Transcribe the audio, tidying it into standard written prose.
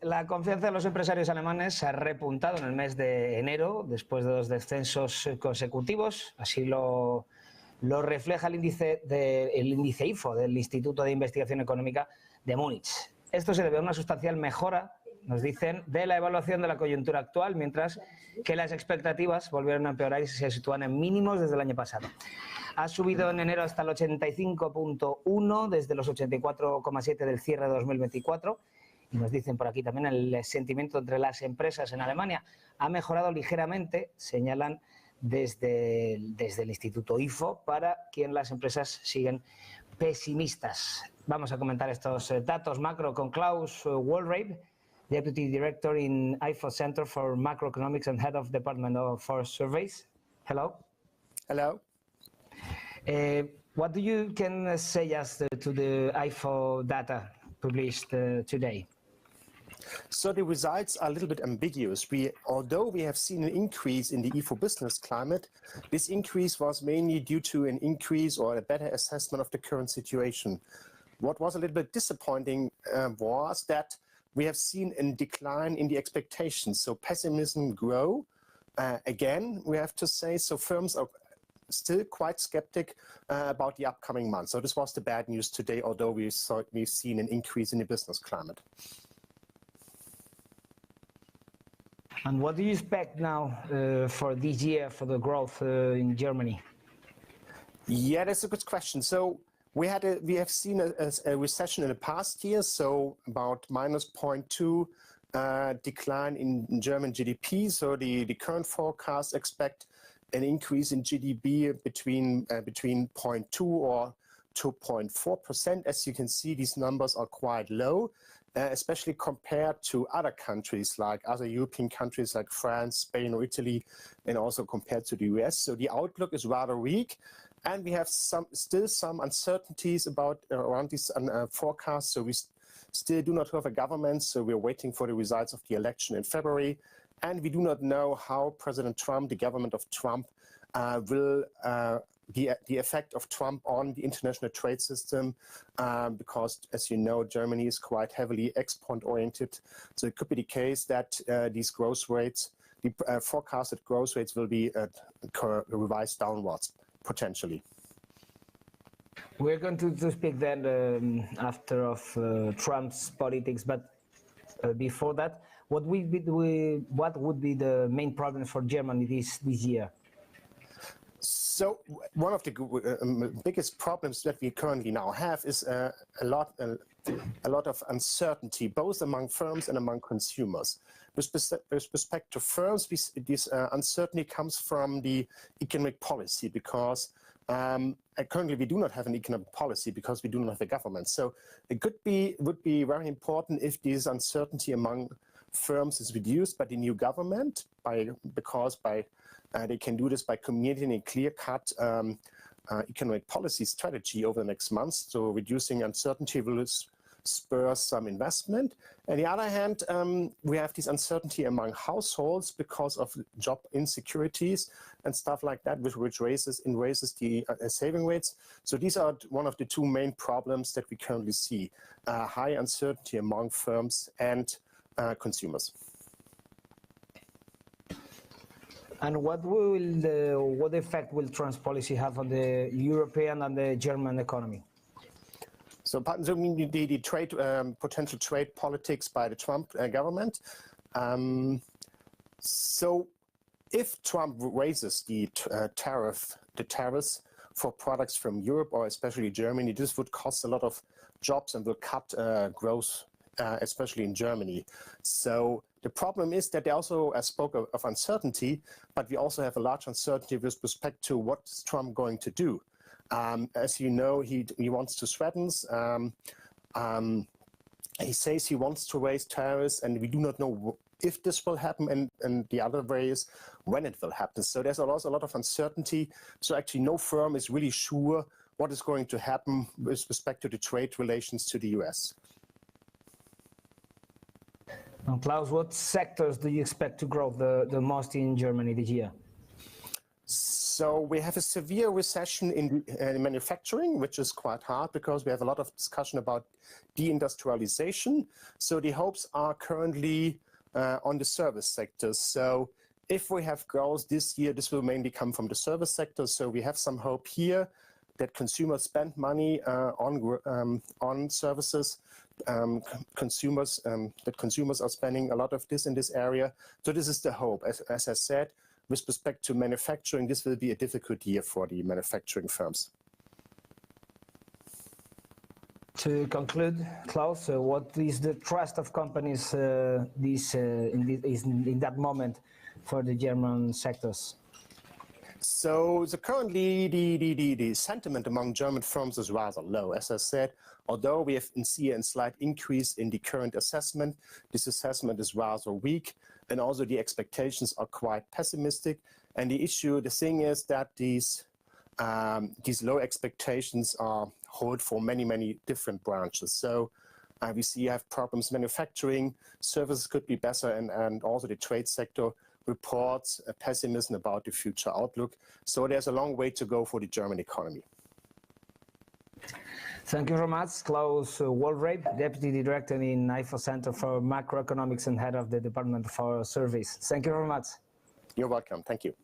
la confianza de los empresarios alemanes ha repuntado en el mes de enero después de 2 descensos consecutivos. Así lo refleja el índice IFO del Instituto de Investigación Económica de Múnich. Esto se debe a una sustancial mejora, nos dicen, de la evaluación de la coyuntura actual, mientras que las expectativas volvieron a empeorar y se sitúan en mínimos desde el año pasado. Ha subido en enero hasta el 85,1 desde los 84,7 del cierre de 2024. Y nos dicen por aquí también el sentimiento entre las empresas en Alemania ha mejorado ligeramente, señalan desde el Instituto IFO, para quien las empresas siguen pesimistas. Vamos a comentar estos datos macro con Klaus Wohlrabe, Deputy Director in IFO Center for Macroeconomics and Head of Department for Surveys. Hello. Hello. What do you can say as to the IFO data published today? So the results are a little bit ambiguous. Although we have seen an increase in the IFO business climate, this increase was mainly due to an increase or a better assessment of the current situation. What was a little bit disappointing was that we have seen a decline in the expectations. So pessimism grow again, we have to say. So firms are still quite skeptic about the upcoming months. So this was the bad news today, although we've seen an increase in the business climate. And what do you expect now for this year for the growth in Germany? Yeah, that's a good question. So we have seen a recession in the past year, so about -0.2 decline in German GDP. So the current forecasts expect an increase in GDP between 0.2 or 2.4%. As you can see, these numbers are quite low, especially compared to other countries like other European countries like France, Spain or Italy, and also compared to the US. So the outlook is rather weak, and we have still some uncertainties around these forecasts. So we still do not have a government, so we're waiting for the results of the election in February. And we do not know how President Trump, the government of Trump, will the effect of Trump on the international trade system, because, as you know, Germany is quite heavily export-oriented. So it could be the case that these growth rates, the forecasted growth rates, will be revised downwards, potentially. We're going to speak then after of Trump's politics, but before that, what would be the main problems for Germany this year? So one of the biggest problems that we currently now have is a lot of uncertainty, both among firms and among consumers. With respect to firms, this uncertainty comes from the economic policy, because currently we do not have an economic policy because we do not have a government. So it would be very important if this uncertainty among firms is reduced by the new government, because they can do this by communicating a clear-cut economic policy strategy over the next months. So reducing uncertainty will spur some investment. On the other hand, we have this uncertainty among households because of job insecurities and stuff like that, which raises the saving rates. So these are one of the two main problems that we currently see: high uncertainty among firms and consumers. And what effect will Trump's policy have on the European and the German economy? So the trade, potential trade politics by the Trump government. So if Trump raises the tariffs for products from Europe or especially Germany, this would cost a lot of jobs and will cut growth, especially in Germany. So the problem is that they also spoke of uncertainty, but we also have a large uncertainty with respect to what's Trump going to do. As you know, he wants to threaten. He says he wants to raise tariffs, and we do not know if this will happen, and the other way is when it will happen. So there's also a lot of uncertainty. So actually no firm is really sure what is going to happen with respect to the trade relations to the US. And Klaus, what sectors do you expect to grow the most in Germany this year? So we have a severe recession in manufacturing, which is quite hard because we have a lot of discussion about deindustrialization. So the hopes are currently on the service sector. So if we have growth this year, this will mainly come from the service sector. So we have some hope here that consumers spend money on services. That consumers are spending a lot of this in this area. So this is the hope. As I said, with respect to manufacturing, this will be a difficult year for the manufacturing firms. To conclude, Klaus, what is the trust of companies in that moment for the German sectors? So currently the sentiment among German firms is rather low. As I said, although we see a slight increase in the current assessment, this assessment is rather weak, and also the expectations are quite pessimistic. And the thing is that these low expectations hold for many different branches. So we have problems manufacturing, services could be better, and also the trade sector reports a pessimism about the future outlook. So there's a long way to go for the German economy. Thank you very much, Klaus Wohlrabe, Deputy Director in IFO Center for Macroeconomics and Head of the Department for Surveys. Thank you very much. You're welcome. Thank you.